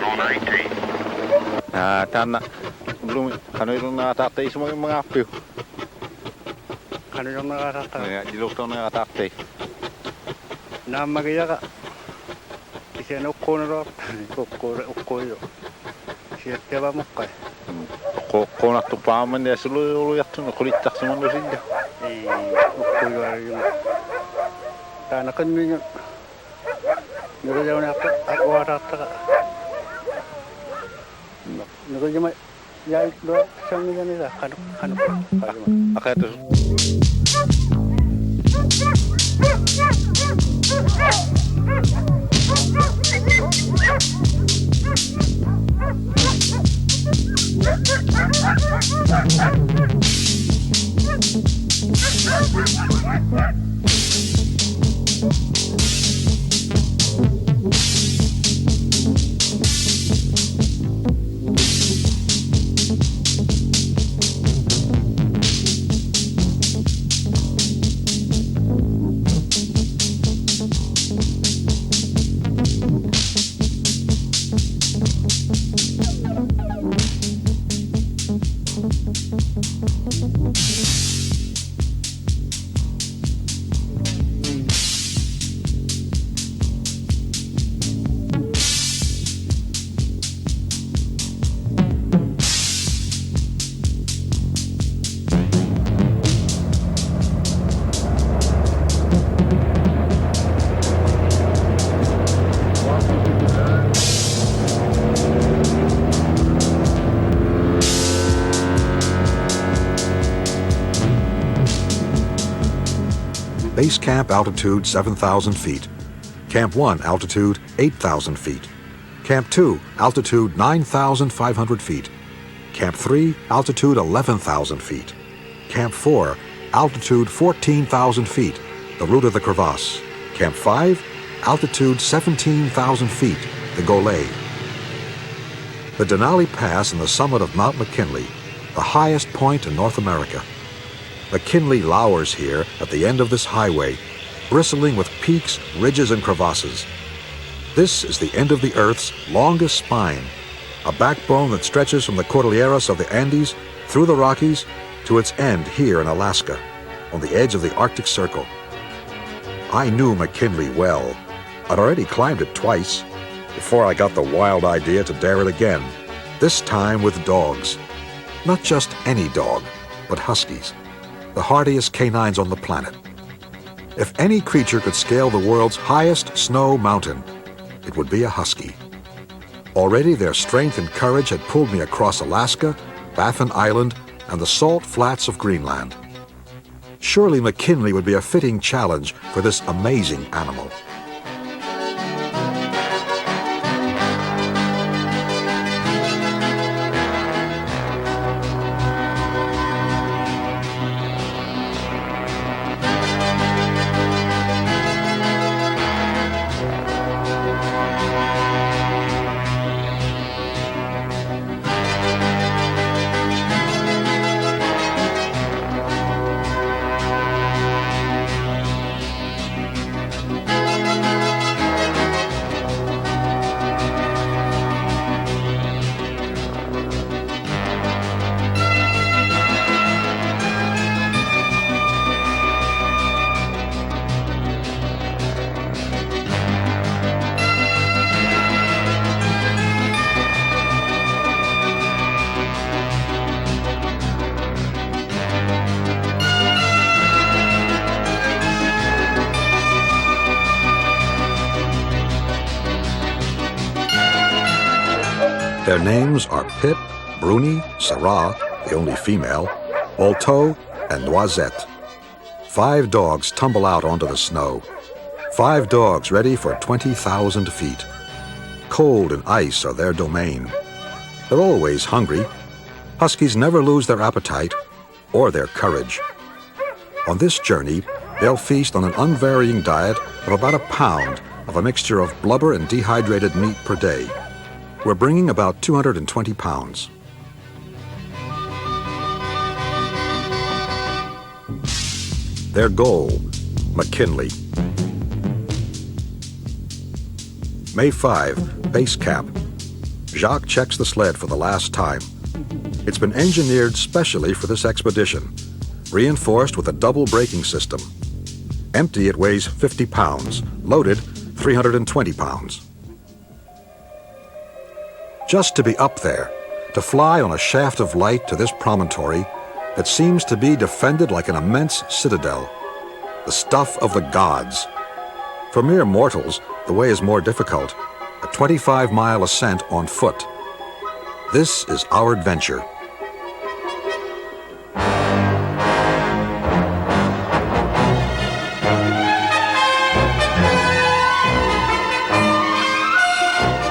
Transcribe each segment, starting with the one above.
corner 18. Tänä kanu na tatay sa mga apyo. Kanu yung nakakata. Dilok na tatay. Na magiya ka. Kasi ukko na ro. Ukko yo. Siya teba mo kay. Ko na to pa man ya sulu yattu no kulitak sa man rinda. Ukko yo ari. Tana kan mi nyo. Nero jaw na ako arata ka. Nero jama ya do sang mi nila kanu. Akato. Base camp altitude 7,000 feet. Camp 1 altitude 8,000 feet. Camp 2 altitude 9,500 feet. Camp 3 altitude 11,000 feet. Camp 4 altitude 14,000 feet, the route of the crevasse. Camp 5 altitude 17,000 feet, the Golay. The Denali Pass and the summit of Mount McKinley, the highest point in North America. McKinley lowers here at the end of this highway, bristling with peaks, ridges, and crevasses. This is the end of the Earth's longest spine, a backbone that stretches from the Cordilleras of the Andes through the Rockies to its end here in Alaska, on the edge of the Arctic Circle. I knew McKinley well. I'd already climbed it twice before I got the wild idea to dare it again, this time with dogs. Not just any dog, but Huskies, the hardiest canines on the planet. If any creature could scale the world's highest snow mountain, it would be a Husky. Already their strength and courage had pulled me across Alaska, Baffin Island, and the salt flats of Greenland. Surely McKinley would be a fitting challenge for this amazing animal. Their names are Pip, Bruni, Sarah, the only female, Balto, and Noisette. 5 dogs tumble out onto the snow. 5 dogs ready for 20,000 feet. Cold and ice are their domain. They're always hungry. Huskies never lose their appetite or their courage. On this journey, they'll feast on an unvarying diet of about a pound of a mixture of blubber and dehydrated meat per day. We're bringing about 220 pounds. Their goal, McKinley. May 5, base camp. Jacques checks the sled for the last time. It's been engineered specially for this expedition, reinforced with a double braking system. Empty, it weighs 50 pounds. Loaded, 320 pounds. Just to be up there, to fly on a shaft of light to this promontory that seems to be defended like an immense citadel, the stuff of the gods. For mere mortals, the way is more difficult, a 25-mile ascent on foot. This is our adventure.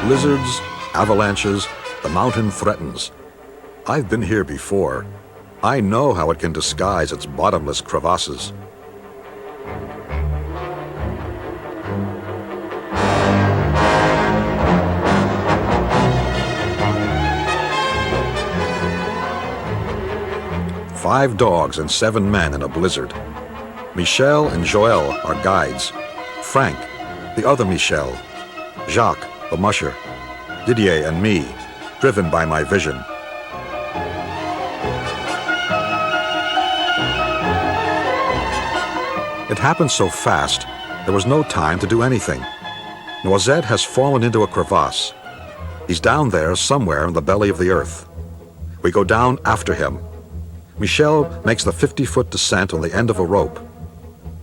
Blizzards, avalanches, the mountain threatens. I've been here before. I know how it can disguise its bottomless crevasses. Five dogs and 7 men in a blizzard. Michel and Joël are guides. Frank, the other Michel. Jacques, the musher. Didier and me, driven by my vision. It happened so fast, there was no time to do anything. Noisette has fallen into a crevasse. He's down there somewhere in the belly of the earth. We go down after him. Michel makes the 50-foot descent on the end of a rope.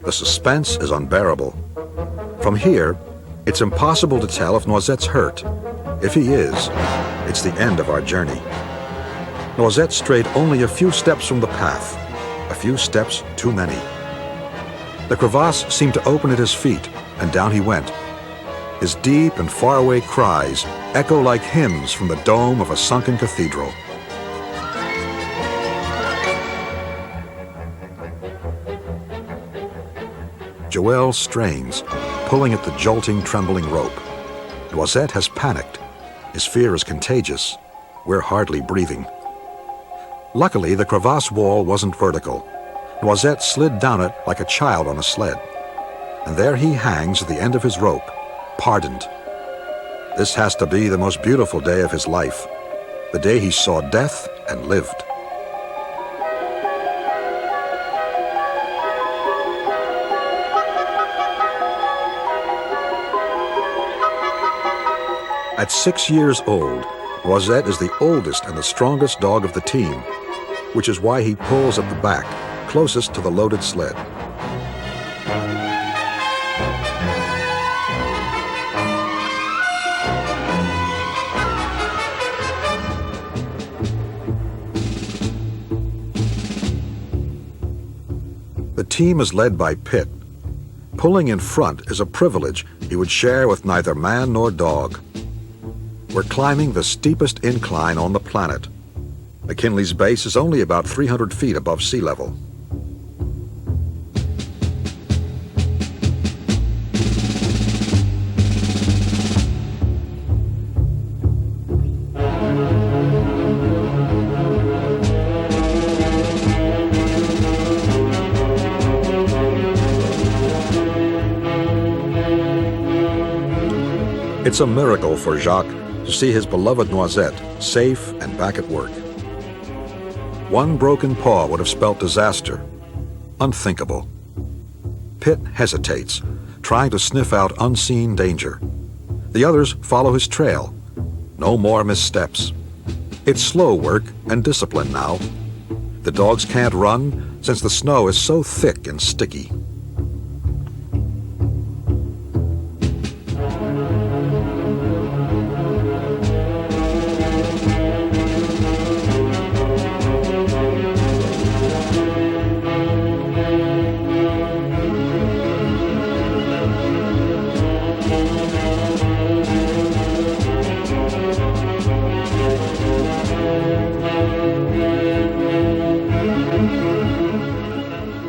The suspense is unbearable. From here, it's impossible to tell if Noisette's hurt. If he is, it's the end of our journey. Noisette strayed only a few steps from the path, a few steps too many. The crevasse seemed to open at his feet, and down he went. His deep and faraway cries echo like hymns from the dome of a sunken cathedral. Joël strains, pulling at the jolting, trembling rope. Noisette has panicked. His fear is contagious. We're hardly breathing. Luckily, the crevasse wall wasn't vertical. Noisette slid down it like a child on a sled. And there he hangs at the end of his rope, pardoned. This has to be the most beautiful day of his life, the day he saw death and lived. At 6 years old, Noisette is the oldest and the strongest dog of the team, which is why he pulls at the back, closest to the loaded sled. The team is led by Pitt. Pulling in front is a privilege he would share with neither man nor dog. We're climbing the steepest incline on the planet. McKinley's base is only about 300 feet above sea level. It's a miracle for Jacques to see his beloved Noisette safe and back at work. One broken paw would have spelt disaster. Unthinkable. Pitt hesitates, trying to sniff out unseen danger. The others follow his trail. No more missteps. It's slow work and discipline now. The dogs can't run since the snow is so thick and sticky.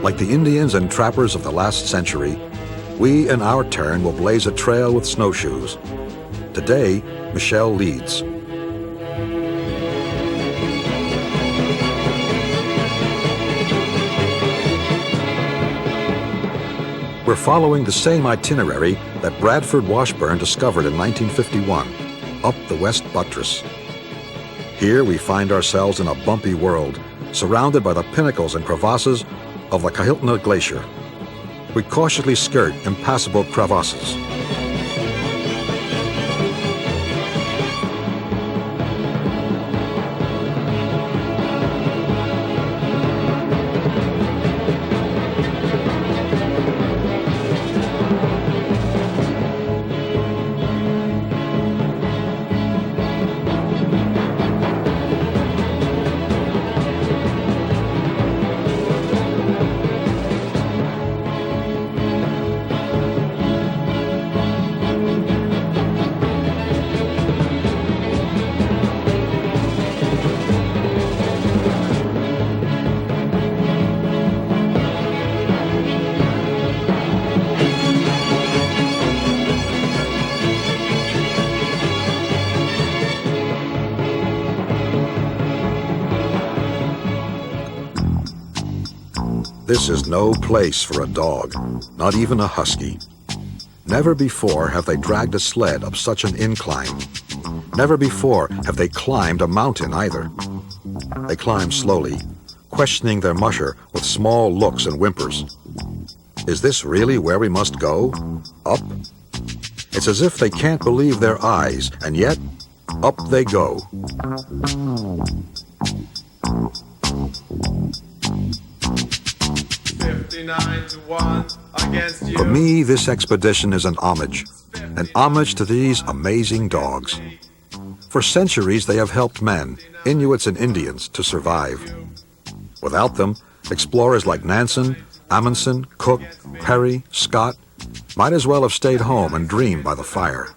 Like the Indians and trappers of the last century, we in our turn will blaze a trail with snowshoes. Today, Michel leads. We're following the same itinerary that Bradford Washburn discovered in 1951. up the west buttress. Here we find ourselves in a bumpy world, surrounded by the pinnacles and crevasses of the Kahiltna Glacier. We cautiously skirt impassable crevasses. This is no place for a dog, not even a husky. Never before have they dragged a sled up such an incline. Never before have they climbed a mountain either. They climb slowly, questioning their musher with small looks and whimpers. Is this really where we must go? Up? It's as if they can't believe their eyes, and yet, up they go. For me, this expedition is an homage to these amazing dogs. For centuries, they have helped men, Inuits and Indians, to survive. Without them, explorers like Nansen, Amundsen, Cook, Perry, Scott might as well have stayed home and dreamed by the fire.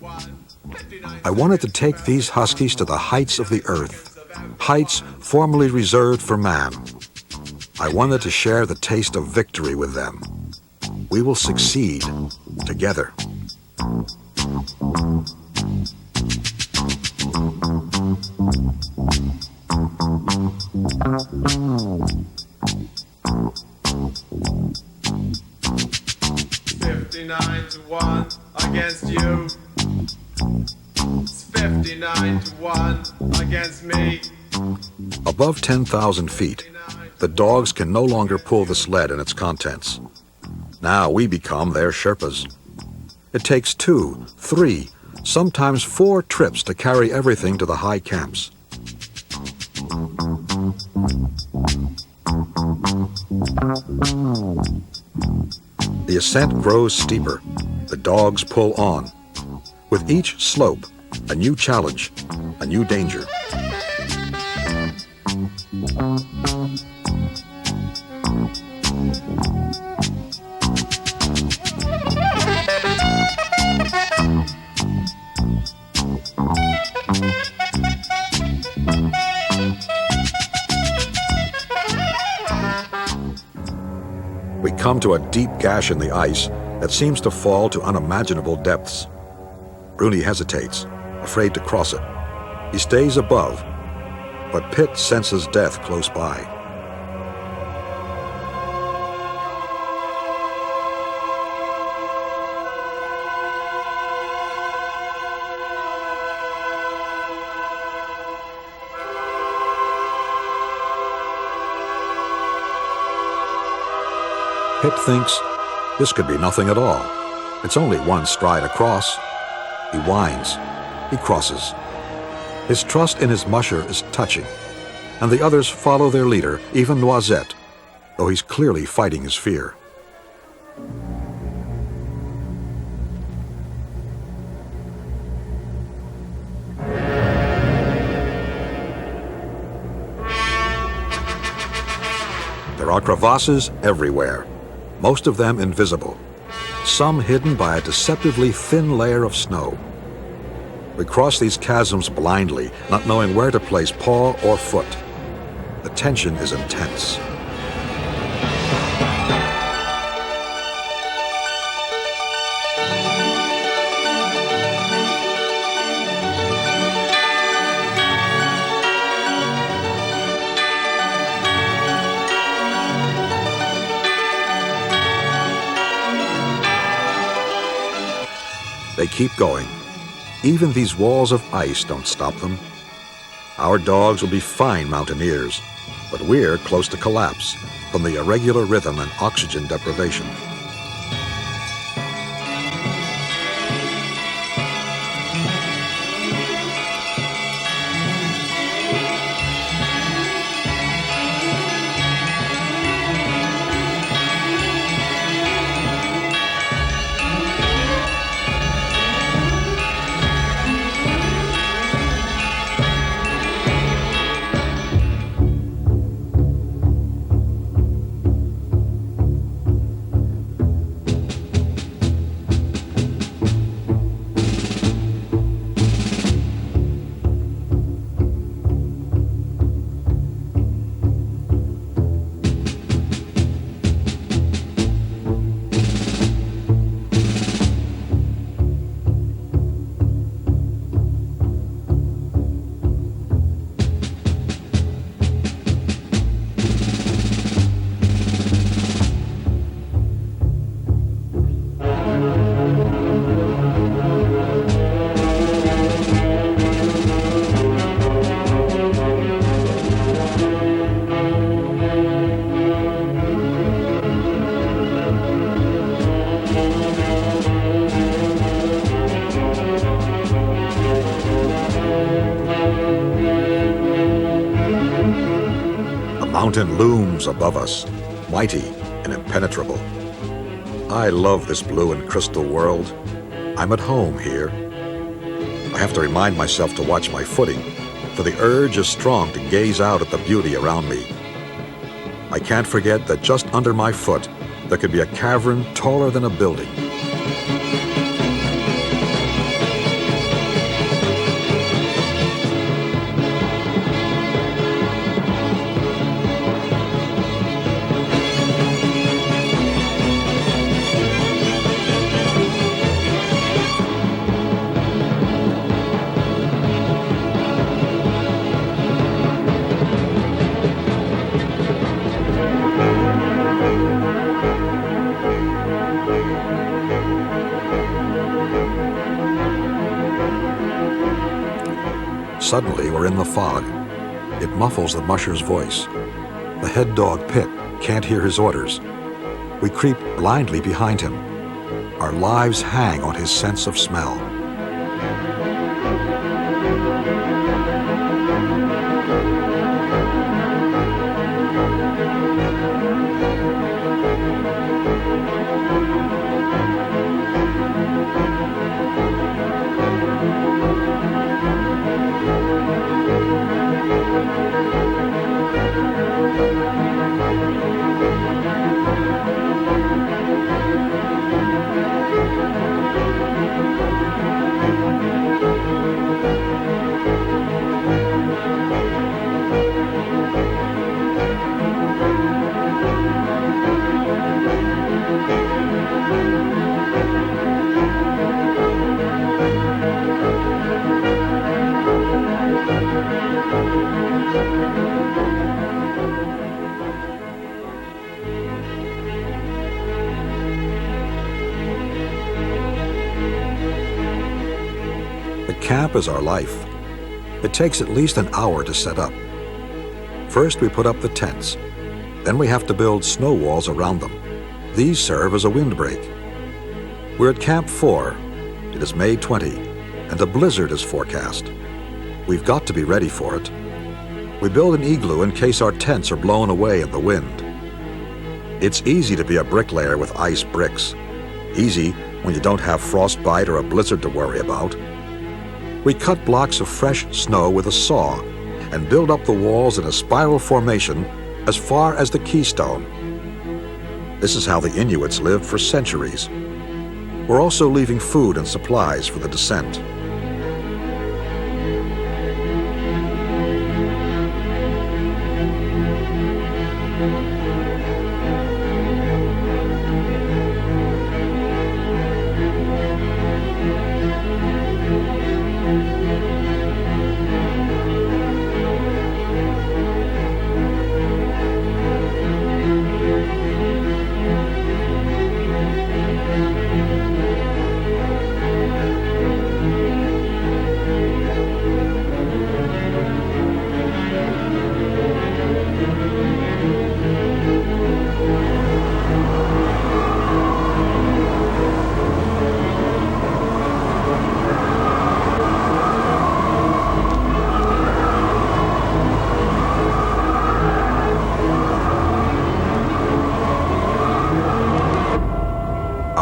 I wanted to take these huskies to the heights of the earth, heights formerly reserved for man. I wanted to share the taste of victory with them. We will succeed together. $59-1 against you. It's 59-1 against me. Above 10,000 feet, the dogs can no longer pull the sled and its contents. Now we become their Sherpas. It takes 2, 3, sometimes 4 trips to carry everything to the high camps. The ascent grows steeper. The dogs pull on. With each slope, a new challenge, a new danger. We come to a deep gash in the ice that seems to fall to unimaginable depths. Bruni hesitates, afraid to cross it. He stays above, but Pitt senses death close by. Pitt thinks this could be nothing at all. It's only one stride across. He whines. He crosses. His trust in his musher is touching, and the others follow their leader, even Noisette, though he's clearly fighting his fear. There are crevasses everywhere, most of them invisible, some hidden by a deceptively thin layer of snow. We cross these chasms blindly, not knowing where to place paw or foot. The tension is intense. They keep going. Even these walls of ice don't stop them. Our dogs will be fine mountaineers, but we're close to collapse from the irregular rhythm and oxygen deprivation. Mountain looms above us, mighty and impenetrable. I love this blue and crystal world. I'm at home here. I have to remind myself to watch my footing, for the urge is strong to gaze out at the beauty around me. I can't forget that just under my foot, there could be a cavern taller than a building. Suddenly, we're in the fog. It muffles the musher's voice. The head dog, Pit, can't hear his orders. We creep blindly behind him. Our lives hang on his sense of smell. Camp is our life. It takes at least an hour to set up. First, we put up the tents. Then we have to build snow walls around them. These serve as a windbreak. We're at Camp 4. It is May 20, and a blizzard is forecast. We've got to be ready for it. We build an igloo in case our tents are blown away in the wind. It's easy to be a bricklayer with ice bricks. Easy when you don't have frostbite or a blizzard to worry about. We cut blocks of fresh snow with a saw and build up the walls in a spiral formation as far as the keystone. This is how the Inuits lived for centuries. We're also leaving food and supplies for the descent.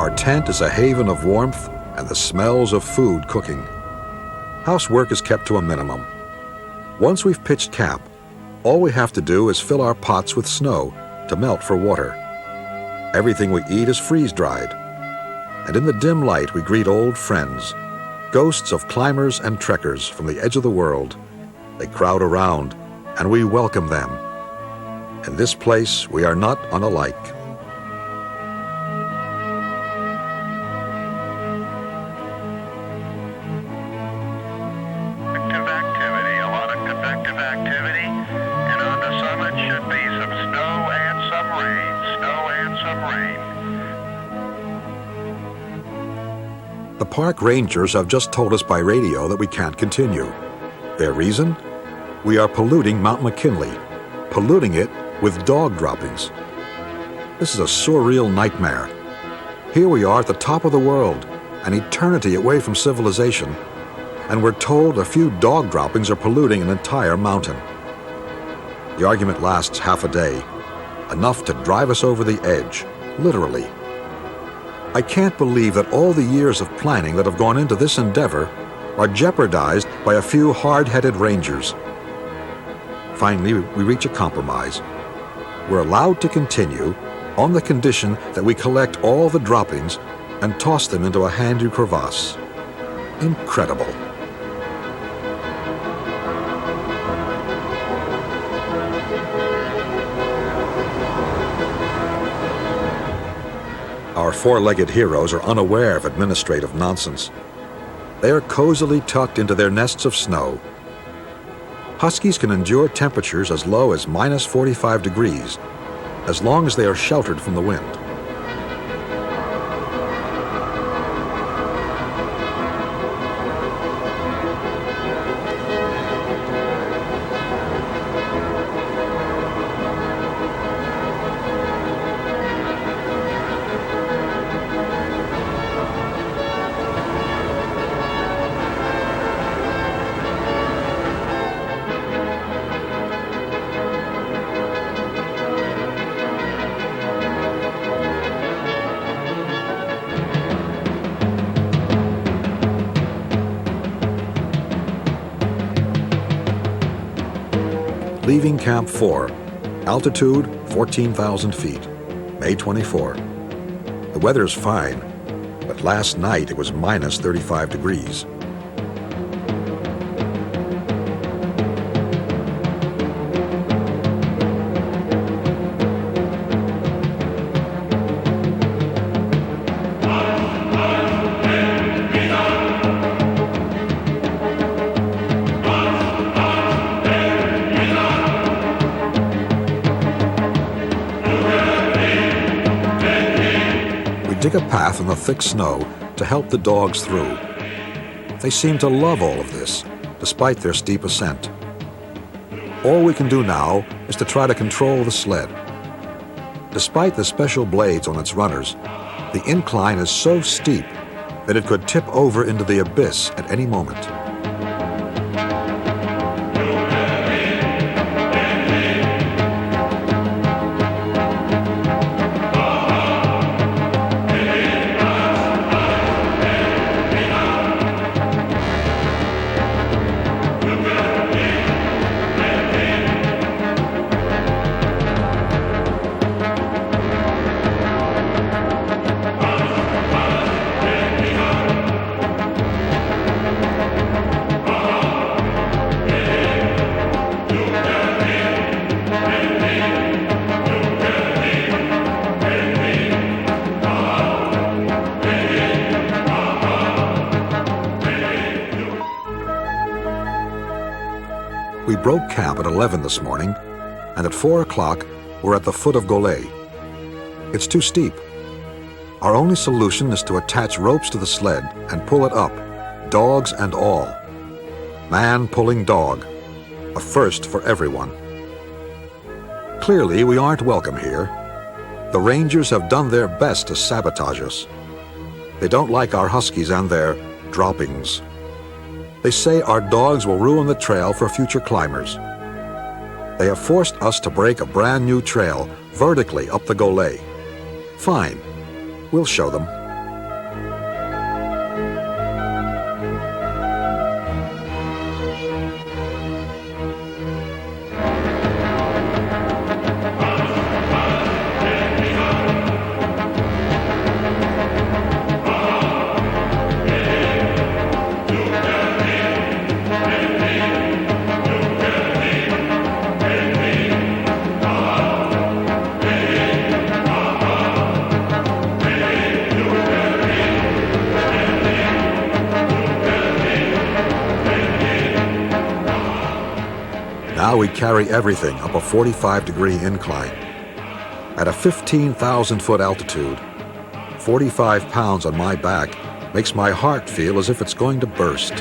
Our tent is a haven of warmth and the smells of food cooking. Housework is kept to a minimum. Once we've pitched camp, all we have to do is fill our pots with snow to melt for water. Everything we eat is freeze-dried. And in the dim light we greet old friends, ghosts of climbers and trekkers from the edge of the world. They crowd around, and we welcome them. In this place, we are not unalike. Convective activity, a lot of convective activity, and on the summit should be some snow and some rain, The park rangers have just told us by radio that we can't continue. Their reason? We are polluting Mount McKinley, polluting it with dog droppings. This is a surreal nightmare. Here we are at the top of the world, an eternity away from civilization, and we're told a few dog droppings are polluting an entire mountain. The argument lasts half a day, enough to drive us over the edge, literally. I can't believe that all the years of planning that have gone into this endeavor are jeopardized by a few hard-headed rangers. Finally, we reach a compromise. We're allowed to continue on the condition that we collect all the droppings and toss them into a handy crevasse. Incredible. Our four-legged heroes are unaware of administrative nonsense. They are cozily tucked into their nests of snow. Huskies can endure temperatures as low as minus 45 degrees, as long as they are sheltered from the wind. Leaving Camp 4, altitude 14,000 feet, May 24. The weather's fine, but last night it was minus 35 degrees. Dig a path in the thick snow to help the dogs through. They seem to love all of this, despite their steep ascent. All we can do now is to try to control the sled. Despite the special blades on its runners, the incline is so steep that it could tip over into the abyss at any moment. We broke camp at 11 this morning, and at 4 o'clock we're at the foot of Golay. It's too steep. Our only solution is to attach ropes to the sled and pull it up, dogs and all. Man pulling dog, a first for everyone. Clearly, we aren't welcome here. The Rangers have done their best to sabotage us. They don't like our Huskies and their droppings. They say our dogs will ruin the trail for future climbers. They have forced us to break a brand new trail vertically up the Golay. Fine, we'll show them. Now we carry everything up a 45-degree incline. At a 15,000-foot altitude, 45 pounds on my back makes my heart feel as if it's going to burst.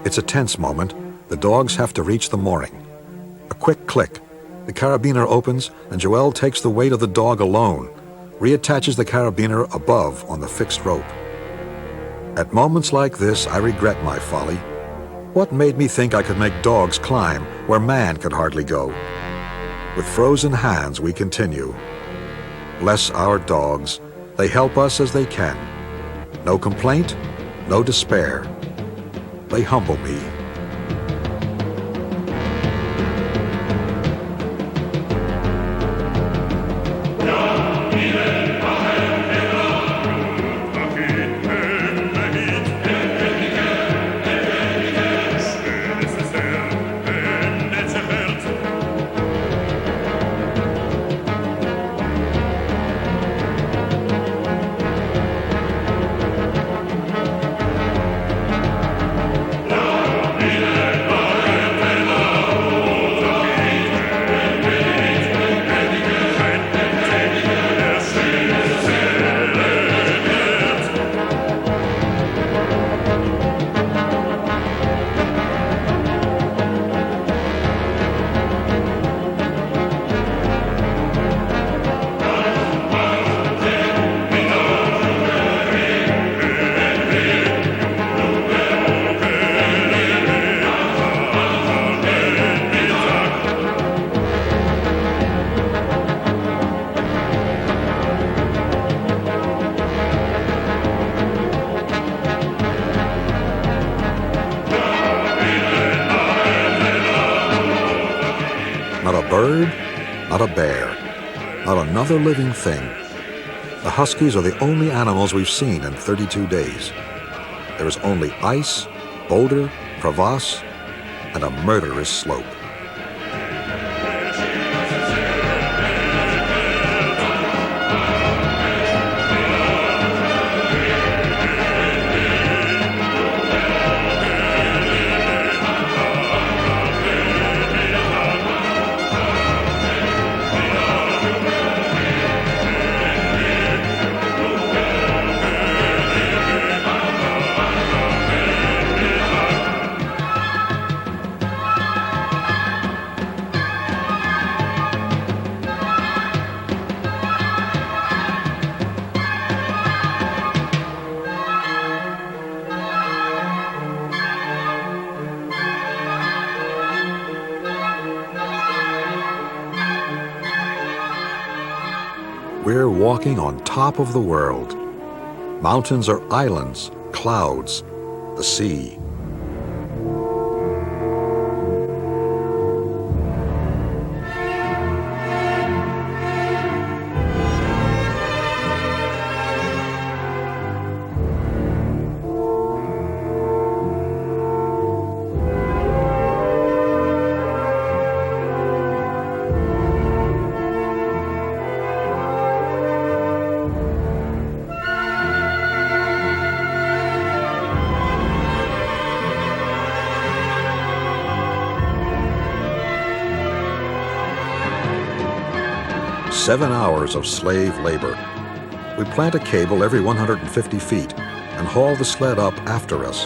It's a tense moment. The dogs have to reach the mooring. A quick click. The carabiner opens, and Joel takes the weight of the dog alone, reattaches the carabiner above on the fixed rope. At moments like this, I regret my folly. What made me think I could make dogs climb where man could hardly go? With frozen hands, we continue. Bless our dogs. They help us as they can. No complaint, no despair. They humble me. Bird, not a bear, not another living thing. The Huskies are the only animals we've seen in 32 days. There is only ice, boulder, crevasse, and a murderous slope. We're walking on top of the world. Mountains are islands, clouds, the sea. Seven hours of slave labor. We plant a cable every 150 feet and haul the sled up after us.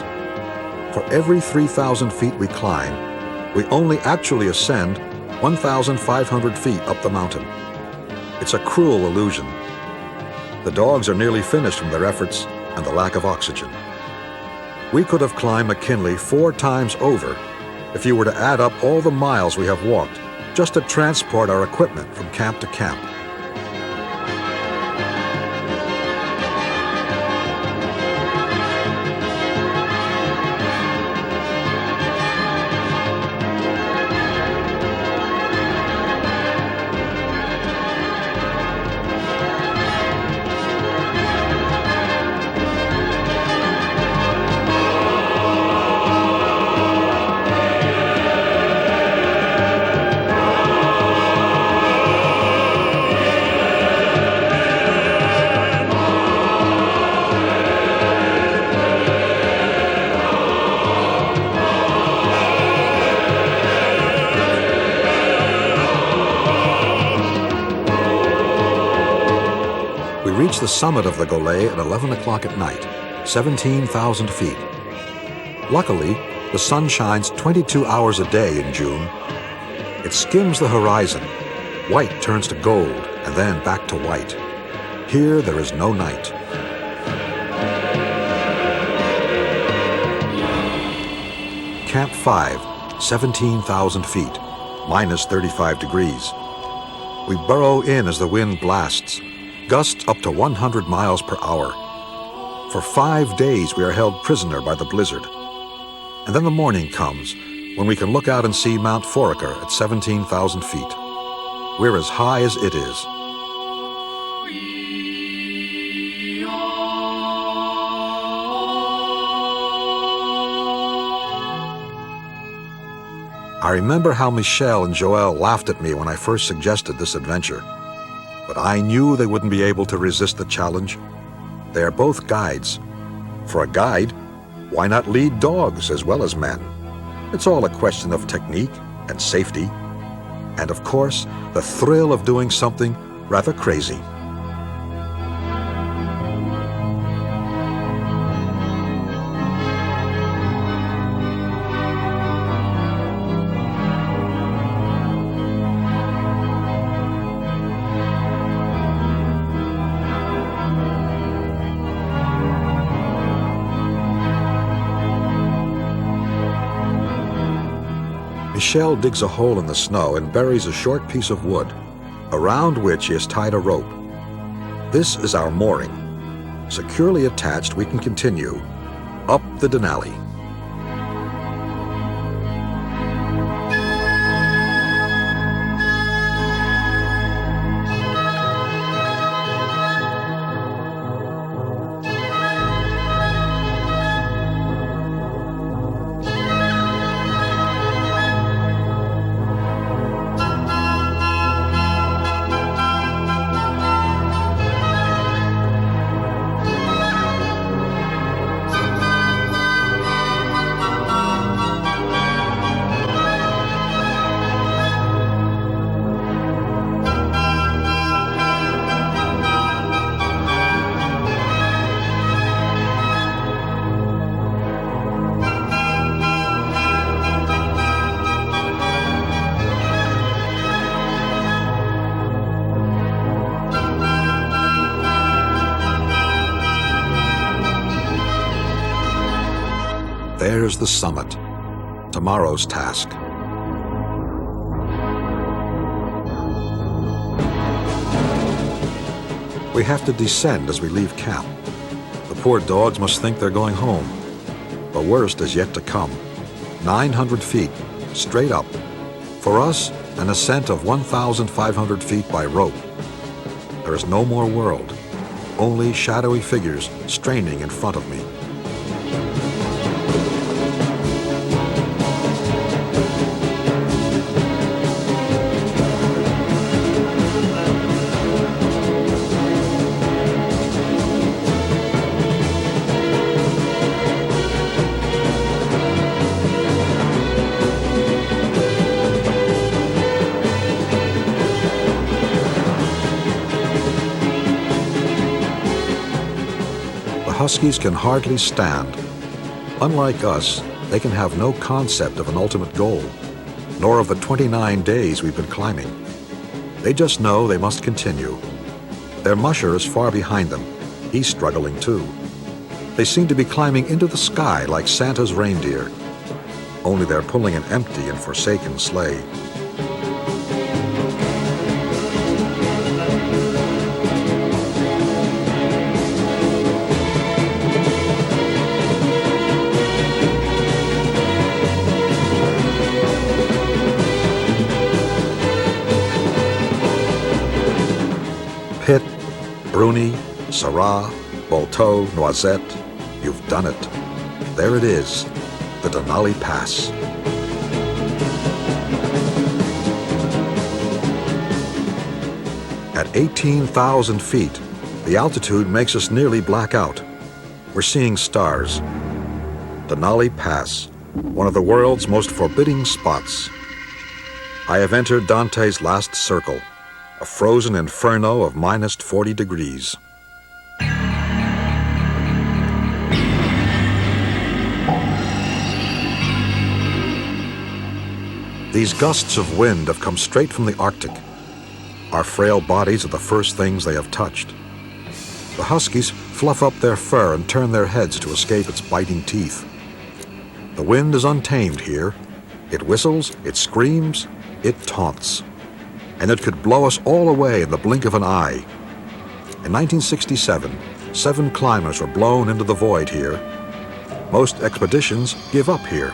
For every 3,000 feet we climb, we only actually ascend 1,500 feet up the mountain. It's a cruel illusion. The dogs are nearly finished from their efforts and the lack of oxygen. We could have climbed McKinley 4 times over if you were to add up all the miles we have walked just to transport our equipment from camp to camp. summit of the Golay at 11 o'clock at night, 17,000 feet. Luckily, the sun shines 22 hours a day in June. It skims the horizon. White turns to gold and then back to white. Here there is no night. Camp 5, 17,000 feet, minus 35 degrees. We burrow in as the wind blasts, gusts up to 100 miles per hour. For 5 days we are held prisoner by the blizzard. And then the morning comes, when we can look out and see Mount Foraker at 17,000 feet. We're as high as it is. I remember how Michel and Joël laughed at me when I first suggested this adventure. But I knew they wouldn't be able to resist the challenge. They are both guides. For a guide, why not lead dogs as well as men? It's all a question of technique and safety. And of course, the thrill of doing something rather crazy. Michel digs a hole in the snow and buries a short piece of wood, around which he has tied a rope. This is our mooring. Securely attached, we can continue up the Denali. There's the summit, tomorrow's task. We have to descend as we leave camp. The poor dogs must think they're going home. The worst is yet to come. 900 feet, straight up. For us, an ascent of 1,500 feet by rope. There is no more world, only shadowy figures straining in front of me. Huskies can hardly stand. Unlike us, they can have no concept of an ultimate goal, nor of the 29 days we've been climbing. They just know they must continue. Their musher is far behind them. He's struggling too. They seem to be climbing into the sky like Santa's reindeer, only they're pulling an empty and forsaken sleigh. Pitt, Bruni, Syrah, Bolteau, Noisette, you've done it. There it is, the Denali Pass. At 18,000 feet, the altitude makes us nearly black out. We're seeing stars. Denali Pass, one of the world's most forbidding spots. I have entered Dante's last circle, a frozen inferno of minus 40 degrees. These gusts of wind have come straight from the Arctic. Our frail bodies are the first things they have touched. The Huskies fluff up their fur and turn their heads to escape its biting teeth. The wind is untamed here. It whistles, it screams, it taunts. And it could blow us all away in the blink of an eye. In 1967, 7 climbers were blown into the void here. Most expeditions give up here.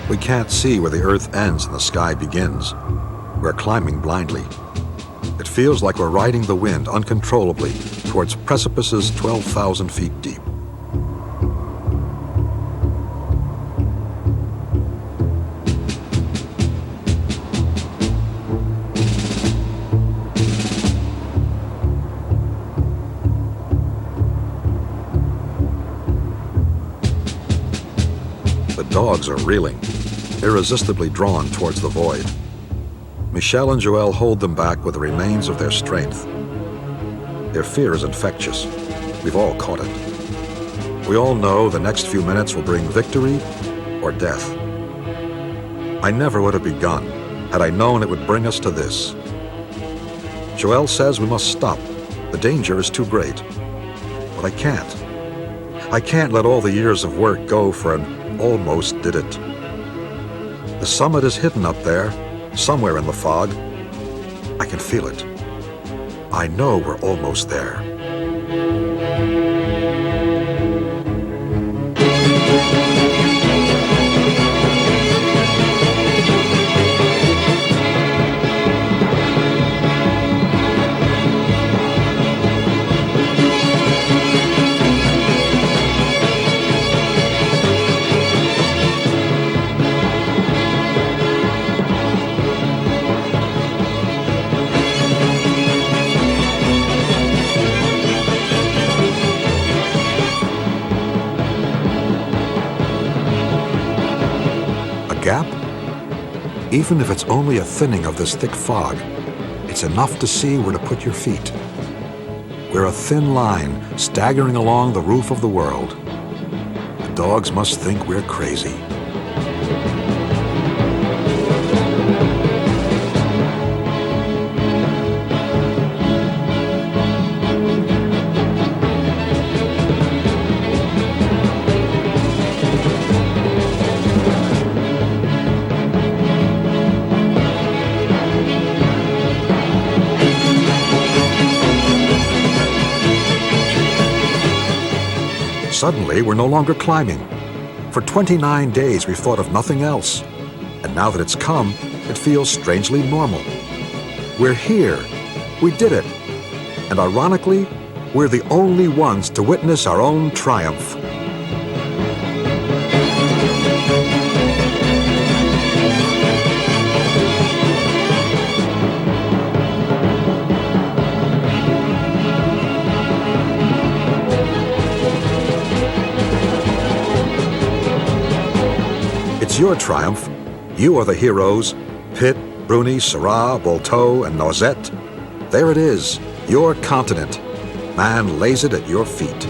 We can't see where the earth ends and the sky begins. We're climbing blindly. It feels like we're riding the wind uncontrollably towards precipices 12,000 feet deep. The dogs are reeling, irresistibly drawn towards the void. Michel and Joël hold them back with the remains of their strength. Their fear is infectious. We've all caught it. We all know the next few minutes will bring victory or death. I never would have begun had I known it would bring us to this. Joël says we must stop. The danger is too great. But I can't. I can't let all the years of work go for an almost did it. The summit is hidden up there, somewhere in the fog. I can feel it. I know we're almost there. Gap? Even if it's only a thinning of this thick fog, it's enough to see where to put your feet. We're a thin line staggering along the roof of the world. The dogs must think we're crazy. Suddenly, we're no longer climbing. For 29 days we thought of nothing else. And now that it's come, it feels strangely normal. We're here. We did it. And ironically, we're the only ones to witness our own triumph. It's your triumph. You are the heroes. Pitt, Bruni, Syrah, Volteau, and Noisette. There it is, your continent. Man lays it at your feet.